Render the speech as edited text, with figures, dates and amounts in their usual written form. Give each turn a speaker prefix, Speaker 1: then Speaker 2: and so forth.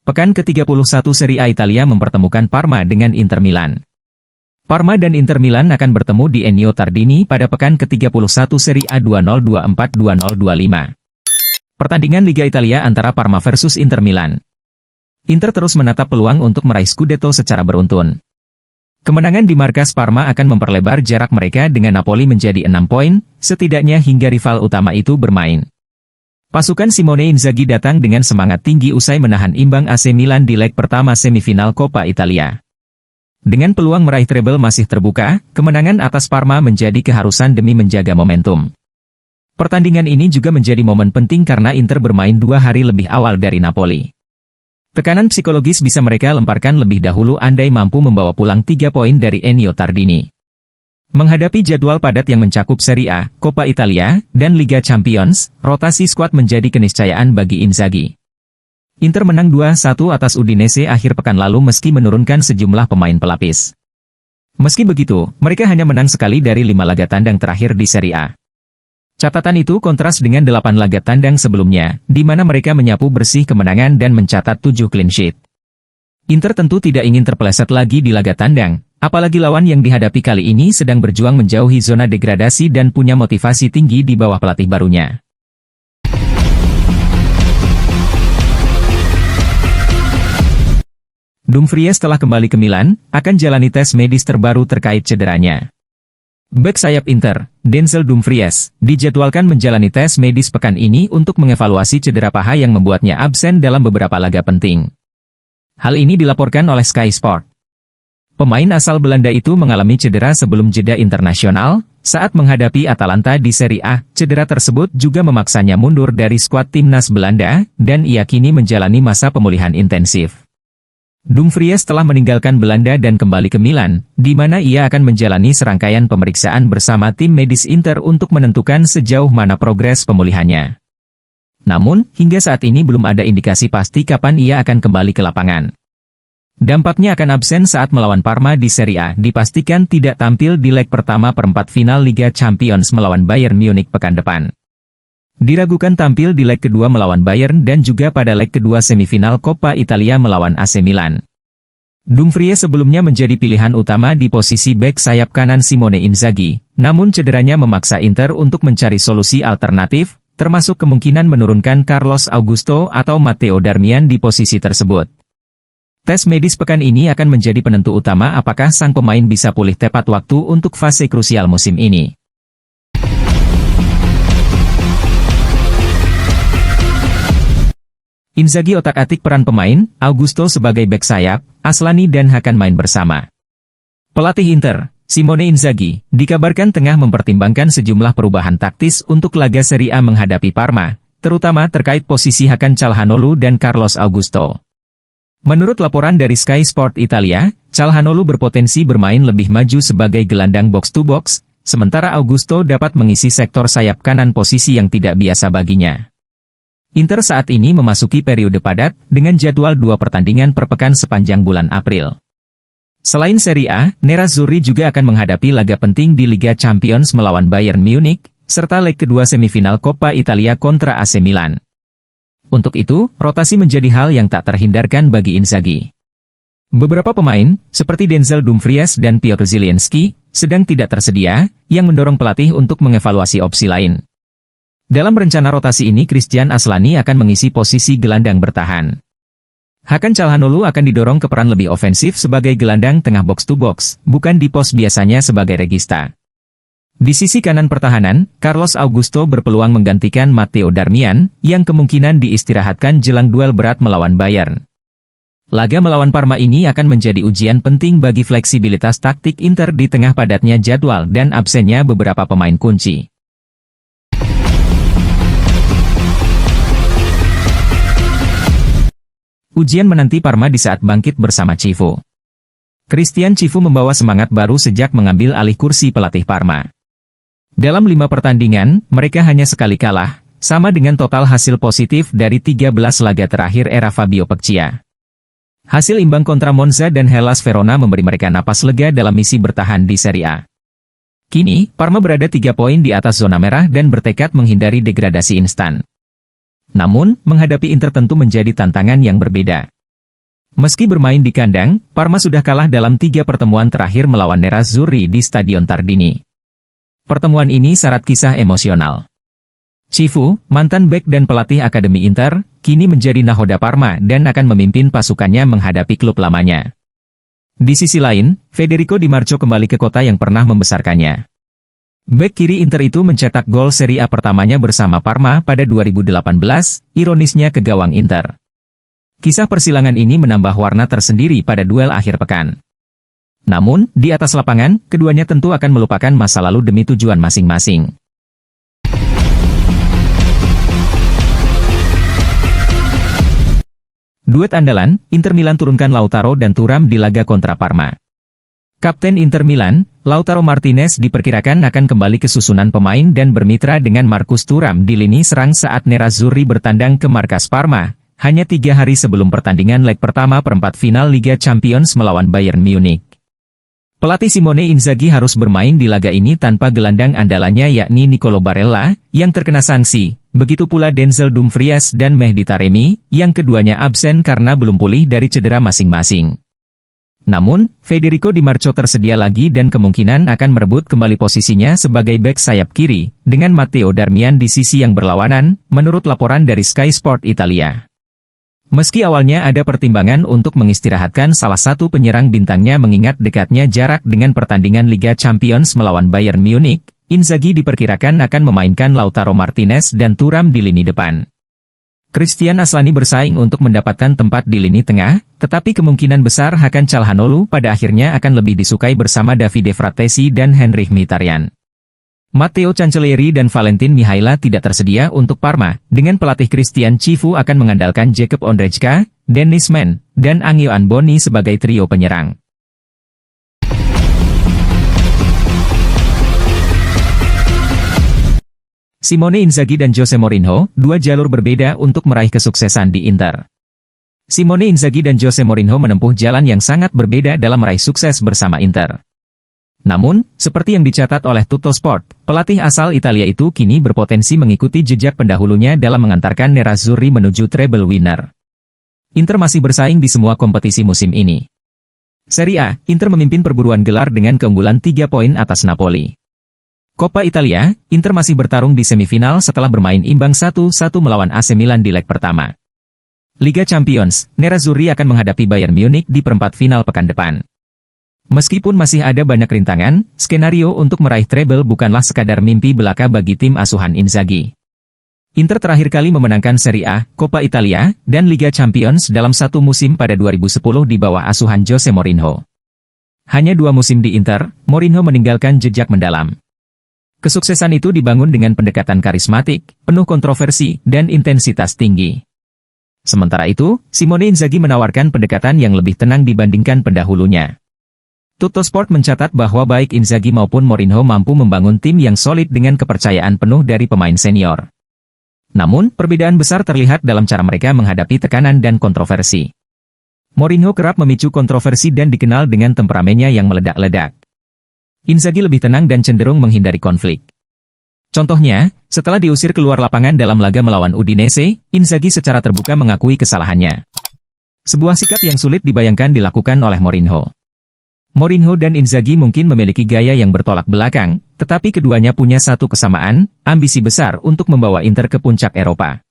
Speaker 1: Pekan ke-31 Serie A Italia mempertemukan Parma dengan Inter Milan. Parma dan Inter Milan akan bertemu di Ennio Tardini pada pekan ke-31 Serie A 2024-2025. Pertandingan Liga Italia antara Parma versus Inter Milan. Inter terus menatap peluang untuk meraih Scudetto secara beruntun. Kemenangan di markas Parma akan memperlebar jarak mereka dengan Napoli menjadi 6 poin, setidaknya hingga rival utama itu bermain. Pasukan Simone Inzaghi datang dengan semangat tinggi usai menahan imbang AC Milan di leg pertama semifinal Coppa Italia. Dengan peluang meraih treble masih terbuka, kemenangan atas Parma menjadi keharusan demi menjaga momentum. Pertandingan ini juga menjadi momen penting karena Inter bermain 2 hari lebih awal dari Napoli. Tekanan psikologis bisa mereka lemparkan lebih dahulu andai mampu membawa pulang 3 poin dari Ennio Tardini. Menghadapi jadwal padat yang mencakup Serie A, Coppa Italia, dan Liga Champions, rotasi skuad menjadi keniscayaan bagi Inzaghi. Inter menang 2-1 atas Udinese akhir pekan lalu meski menurunkan sejumlah pemain pelapis. Meski begitu, mereka hanya menang sekali dari 5 laga tandang terakhir di Serie A. Catatan itu kontras dengan 8 laga tandang sebelumnya, di mana mereka menyapu bersih kemenangan dan mencatat 7 clean sheet. Inter tentu tidak ingin terpeleset lagi di laga tandang, apalagi lawan yang dihadapi kali ini sedang berjuang menjauhi zona degradasi dan punya motivasi tinggi di bawah pelatih barunya. Dumfries telah kembali ke Milan, akan jalani tes medis terbaru terkait cederanya. Bek sayap Inter, Denzel Dumfries, dijadwalkan menjalani tes medis pekan ini untuk mengevaluasi cedera paha yang membuatnya absen dalam beberapa laga penting. Hal ini dilaporkan oleh Sky Sport. Pemain asal Belanda itu mengalami cedera sebelum jeda internasional, saat menghadapi Atalanta di Serie A. Cedera tersebut juga memaksanya mundur dari skuad timnas Belanda, dan ia kini menjalani masa pemulihan intensif. Dumfries telah meninggalkan Belanda dan kembali ke Milan, di mana ia akan menjalani serangkaian pemeriksaan bersama tim medis Inter untuk menentukan sejauh mana progres pemulihannya. Namun, hingga saat ini belum ada indikasi pasti kapan ia akan kembali ke lapangan. Dampaknya akan absen saat melawan Parma di Serie A, dipastikan tidak tampil di leg pertama perempat final Liga Champions melawan Bayern Munich pekan depan. Diragukan tampil di leg kedua melawan Bayern dan juga pada leg kedua semifinal Coppa Italia melawan AC Milan. Dumfries sebelumnya menjadi pilihan utama di posisi bek sayap kanan Simone Inzaghi, namun cederanya memaksa Inter untuk mencari solusi alternatif, termasuk kemungkinan menurunkan Carlos Augusto atau Matteo Darmian di posisi tersebut. Tes medis pekan ini akan menjadi penentu utama apakah sang pemain bisa pulih tepat waktu untuk fase krusial musim ini. Inzaghi otak-atik peran pemain, Augusto sebagai bek sayap, Aslani dan Hakan main bersama. Pelatih Inter, Simone Inzaghi, dikabarkan tengah mempertimbangkan sejumlah perubahan taktis untuk laga Serie A menghadapi Parma, terutama terkait posisi Hakan Calhanoglu dan Carlos Augusto. Menurut laporan dari Sky Sport Italia, Calhanoglu berpotensi bermain lebih maju sebagai gelandang box-to-box, sementara Augusto dapat mengisi sektor sayap kanan posisi yang tidak biasa baginya. Inter saat ini memasuki periode padat, dengan jadwal 2 pertandingan per pekan sepanjang bulan April. Selain Serie A, Nerazzurri juga akan menghadapi laga penting di Liga Champions melawan Bayern Munich, serta leg kedua semifinal Coppa Italia kontra AC Milan. Untuk itu, rotasi menjadi hal yang tak terhindarkan bagi Inzaghi. Beberapa pemain, seperti Denzel Dumfries dan Piotr Zielinski, sedang tidak tersedia, yang mendorong pelatih untuk mengevaluasi opsi lain. Dalam rencana rotasi ini Christian Aslani akan mengisi posisi gelandang bertahan. Hakan Calhanoglu akan didorong ke peran lebih ofensif sebagai gelandang tengah box-to-box, bukan di pos biasanya sebagai regista. Di sisi kanan pertahanan, Carlos Augusto berpeluang menggantikan Matteo Darmian, yang kemungkinan diistirahatkan jelang duel berat melawan Bayern. Laga melawan Parma ini akan menjadi ujian penting bagi fleksibilitas taktik Inter di tengah padatnya jadwal dan absennya beberapa pemain kunci. Ujian menanti Parma di saat bangkit bersama Cifu. Christian Cifu membawa semangat baru sejak mengambil alih kursi pelatih Parma. Dalam 5 pertandingan, mereka hanya sekali kalah, sama dengan total hasil positif dari 13 laga terakhir era Fabio Peccia. Hasil imbang kontra Monza dan Hellas Verona memberi mereka napas lega dalam misi bertahan di Serie A. Kini, Parma berada 3 poin di atas zona merah dan bertekad menghindari degradasi instan. Namun, menghadapi Inter tentu menjadi tantangan yang berbeda. Meski bermain di kandang, Parma sudah kalah dalam 3 pertemuan terakhir melawan Nerazzurri di Stadion Tardini. Pertemuan ini syarat kisah emosional. Cifu, mantan bek dan pelatih Akademi Inter, kini menjadi nahoda Parma dan akan memimpin pasukannya menghadapi klub lamanya. Di sisi lain, Federico Di Marco kembali ke kota yang pernah membesarkannya. Bek kiri Inter itu mencetak gol Serie A pertamanya bersama Parma pada 2018, ironisnya ke gawang Inter. Kisah persilangan ini menambah warna tersendiri pada duel akhir pekan. Namun, di atas lapangan, keduanya tentu akan melupakan masa lalu demi tujuan masing-masing. Duet andalan, Inter Milan turunkan Lautaro dan Thuram di laga kontra Parma. Kapten Inter Milan, Lautaro Martinez diperkirakan akan kembali ke susunan pemain dan bermitra dengan Marcus Thuram di lini serang saat Nerazzurri bertandang ke markas Parma, hanya 3 hari sebelum pertandingan leg pertama perempat final Liga Champions melawan Bayern Munich. Pelatih Simone Inzaghi harus bermain di laga ini tanpa gelandang andalannya yakni Nicolo Barella, yang terkena sanksi, begitu pula Denzel Dumfries dan Mehdi Taremi, yang keduanya absen karena belum pulih dari cedera masing-masing. Namun, Federico Di Marco tersedia lagi dan kemungkinan akan merebut kembali posisinya sebagai bek sayap kiri, dengan Matteo Darmian di sisi yang berlawanan, menurut laporan dari Sky Sport Italia. Meski awalnya ada pertimbangan untuk mengistirahatkan salah satu penyerang bintangnya mengingat dekatnya jarak dengan pertandingan Liga Champions melawan Bayern Munich, Inzaghi diperkirakan akan memainkan Lautaro Martinez dan Thuram di lini depan. Christian Aslani bersaing untuk mendapatkan tempat di lini tengah, tetapi kemungkinan besar Hakan Calhanoglu pada akhirnya akan lebih disukai bersama Davide Frattesi dan Henrikh Mkhitaryan. Matteo Cancellieri dan Valentin Mihaila tidak tersedia untuk Parma, dengan pelatih Christian Cifu akan mengandalkan Jakub Ondrejka, Dennis Mann, dan Angelo Anboni sebagai trio penyerang. Simone Inzaghi dan Jose Mourinho, 2 jalur berbeda untuk meraih kesuksesan di Inter. Simone Inzaghi dan Jose Mourinho menempuh jalan yang sangat berbeda dalam meraih sukses bersama Inter. Namun, seperti yang dicatat oleh Tuttosport, pelatih asal Italia itu kini berpotensi mengikuti jejak pendahulunya dalam mengantarkan Nerazzurri menuju treble winner. Inter masih bersaing di semua kompetisi musim ini. Serie A, Inter memimpin perburuan gelar dengan keunggulan 3 poin atas Napoli. Coppa Italia, Inter masih bertarung di semifinal setelah bermain imbang 1-1 melawan AC Milan di leg pertama. Liga Champions, Nerazzurri akan menghadapi Bayern Munich di perempat final pekan depan. Meskipun masih ada banyak rintangan, skenario untuk meraih treble bukanlah sekadar mimpi belaka bagi tim asuhan Inzaghi. Inter terakhir kali memenangkan Serie A, Coppa Italia, dan Liga Champions dalam satu musim pada 2010 di bawah asuhan Jose Mourinho. Hanya 2 musim di Inter, Mourinho meninggalkan jejak mendalam. Kesuksesan itu dibangun dengan pendekatan karismatik, penuh kontroversi, dan intensitas tinggi. Sementara itu, Simone Inzaghi menawarkan pendekatan yang lebih tenang dibandingkan pendahulunya. Tuttosport mencatat bahwa baik Inzaghi maupun Mourinho mampu membangun tim yang solid dengan kepercayaan penuh dari pemain senior. Namun, perbedaan besar terlihat dalam cara mereka menghadapi tekanan dan kontroversi. Mourinho kerap memicu kontroversi dan dikenal dengan temperamennya yang meledak-ledak. Inzaghi lebih tenang dan cenderung menghindari konflik. Contohnya, setelah diusir keluar lapangan dalam laga melawan Udinese, Inzaghi secara terbuka mengakui kesalahannya. Sebuah sikap yang sulit dibayangkan dilakukan oleh Mourinho. Mourinho dan Inzaghi mungkin memiliki gaya yang bertolak belakang, tetapi keduanya punya satu kesamaan, ambisi besar untuk membawa Inter ke puncak Eropa.